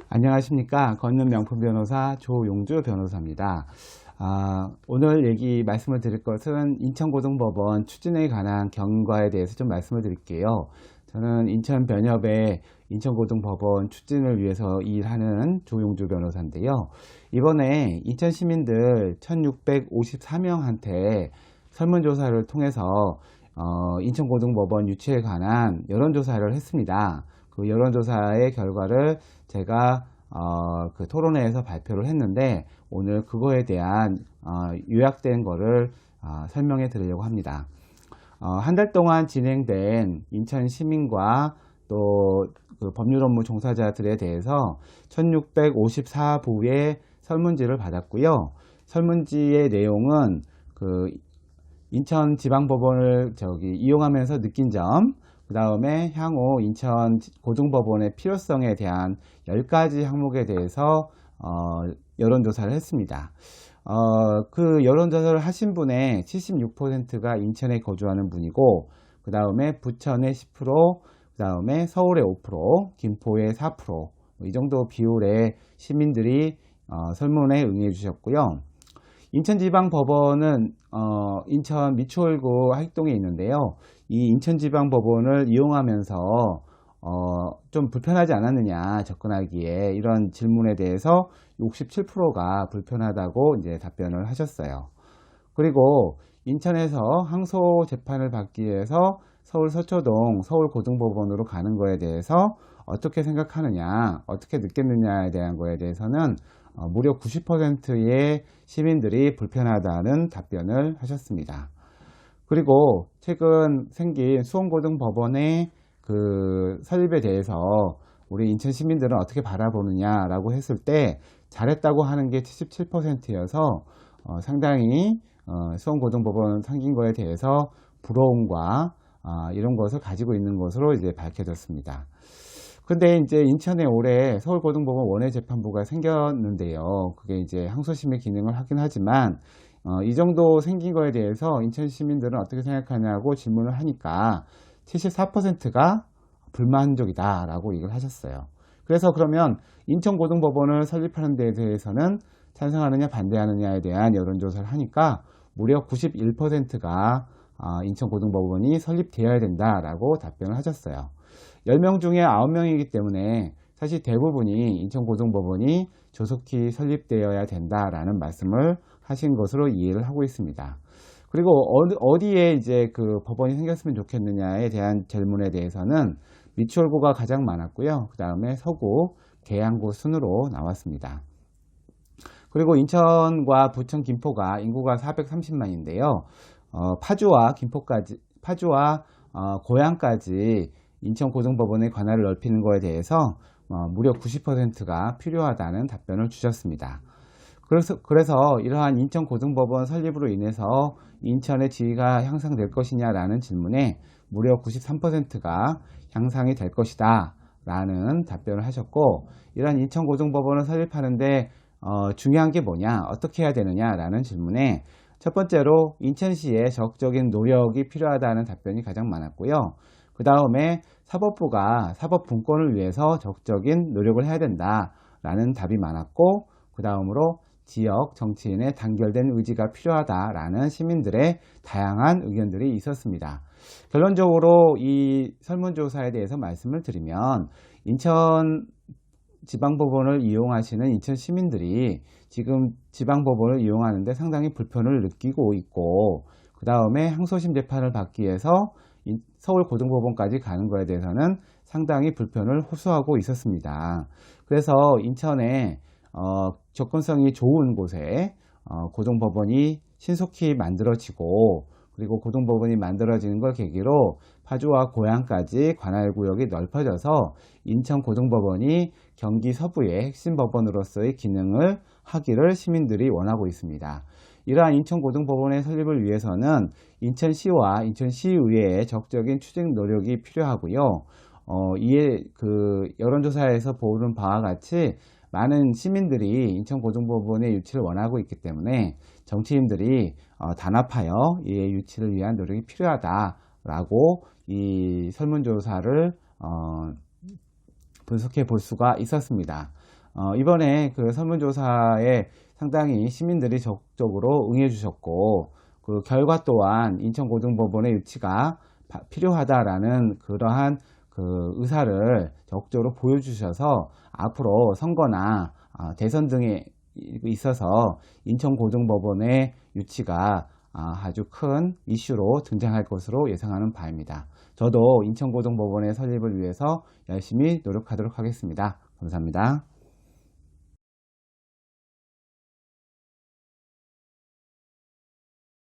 안녕하십니까. 걷는 명품 변호사 조용주 변호사입니다. 오늘 말씀을 드릴 것은 인천고등법원 추진에 관한 경과에 대해서 좀 말씀을 드릴게요. 저는 인천변협의 인천고등법원 추진을 위해서 일하는 조용주 변호사인데요. 이번에 인천 시민들 1654명한테 설문조사를 통해서 인천고등법원 유치에 관한 여론조사를 했습니다. 그 여론조사의 결과를 제가 그 토론회에서 발표를 했는데 오늘 그거에 대한 요약된 거를 설명해 드리려고 합니다. 한 달 동안 진행된 인천 시민과 또 그 법률 업무 종사자들에 대해서 1654부의 설문지를 받았고요. 설문지의 내용은 그 인천지방법원을 이용하면서 느낀 점, 그 다음에 향후 인천고등법원의 필요성에 대한 10가지 항목에 대해서 여론조사를 했습니다. 그 여론조사를 하신 분의 76%가 인천에 거주하는 분이고, 그 다음에 부천의 10%, 그 다음에 서울의 5%, 김포의 4%, 이 정도 비율의 시민들이 설문에 응해 주셨고요. 인천지방법원은 인천 미추홀구 활동에 있는데요. 이 인천지방법원을 이용하면서 좀 불편하지 않았느냐 접근하기에, 이런 질문에 대해서 67%가 불편하다고 이제 답변을 하셨어요. 그리고 인천에서 항소 재판을 받기 위해서 서울 서초동 서울고등법원으로 가는 거에 대해서 어떻게 생각하느냐, 어떻게 느꼈느냐에 대한 거에 대해서는 무려 90%의 시민들이 불편하다는 답변을 하셨습니다. 그리고 최근 생긴 수원고등법원의 그 설립에 대해서 우리 인천 시민들은 어떻게 바라보느냐라고 했을 때 잘했다고 하는 게 77%여서 상당히 수원고등법원 생긴 거에 대해서 부러움과 이런 것을 가지고 있는 것으로 이제 밝혀졌습니다. 근데 이제 인천에 올해 서울고등법원 원외재판부가 생겼는데요. 그게 이제 항소심의 기능을 하긴 하지만 이 정도 생긴 거에 대해서 인천 시민들은 어떻게 생각하냐고 질문을 하니까 74%가 불만족이다 라고 얘기를 하셨어요. 그래서 그러면 인천고등법원을 설립하는 데 대해서는 찬성하느냐 반대하느냐에 대한 여론조사를 하니까 무려 91%가 인천고등법원이 설립되어야 된다라고 답변을 하셨어요. 10명 중에 9명이기 때문에 사실 대부분이 인천고등법원이 조속히 설립되어야 된다라는 말씀을 하신 것으로 이해를 하고 있습니다. 그리고 어디에 이제 그 법원이 생겼으면 좋겠느냐에 대한 질문에 대해서는 미추홀구가 가장 많았고요. 그 다음에 서구, 계양구 순으로 나왔습니다. 그리고 인천과 부천, 김포가 인구가 430만인데요. 파주와 고양까지 인천고등법원의 관할을 넓히는 것에 대해서 무려 90%가 필요하다는 답변을 주셨습니다. 그래서 이러한 인천고등법원 설립으로 인해서 인천의 지위가 향상될 것이냐라는 질문에 무려 93%가 향상이 될 것이다 라는 답변을 하셨고, 이러한 인천고등법원을 설립하는데 중요한 게 뭐냐, 어떻게 해야 되느냐 라는 질문에 첫 번째로 인천시의 적극적인 노력이 필요하다는 답변이 가장 많았고요. 그 다음에 사법부가 사법분권을 위해서 적극적인 노력을 해야 된다라는 답이 많았고, 그 다음으로 지역 정치인의 단결된 의지가 필요하다라는 시민들의 다양한 의견들이 있었습니다. 결론적으로 이 설문조사에 대해서 말씀을 드리면, 인천 지방법원을 이용하시는 인천 시민들이 지금 지방법원을 이용하는데 상당히 불편을 느끼고 있고, 그 다음에 항소심 재판을 받기 위해서 서울고등법원까지 가는 것에 대해서는 상당히 불편을 호소하고 있었습니다. 그래서 인천에 접근성이 좋은 곳에 고등법원이 신속히 만들어지고, 그리고 고등법원이 만들어지는 걸 계기로 파주와 고양까지 관할구역이 넓어져서 인천고등법원이 경기 서부의 핵심 법원으로서의 기능을 하기를 시민들이 원하고 있습니다. 이러한 인천고등법원의 설립을 위해서는 인천시와 인천시의회의 적극적인 추진 노력이 필요하고요. 이에 그 여론조사에서 보는 바와 같이 많은 시민들이 인천고등법원의 유치를 원하고 있기 때문에 정치인들이 단합하여 이의 유치를 위한 노력이 필요하다라고 이 설문조사를 분석해 볼 수가 있었습니다. 이번에 그 설문조사에 상당히 시민들이 적극적으로 응해 주셨고, 그 결과 또한 인천고등법원의 유치가 필요하다라는 그러한 그 의사를 적극적으로 보여주셔서 앞으로 선거나 대선 등에 있어서 인천고등법원의 유치가 아주 큰 이슈로 등장할 것으로 예상하는 바입니다. 저도 인천고등법원의 설립을 위해서 열심히 노력하도록 하겠습니다. 감사합니다.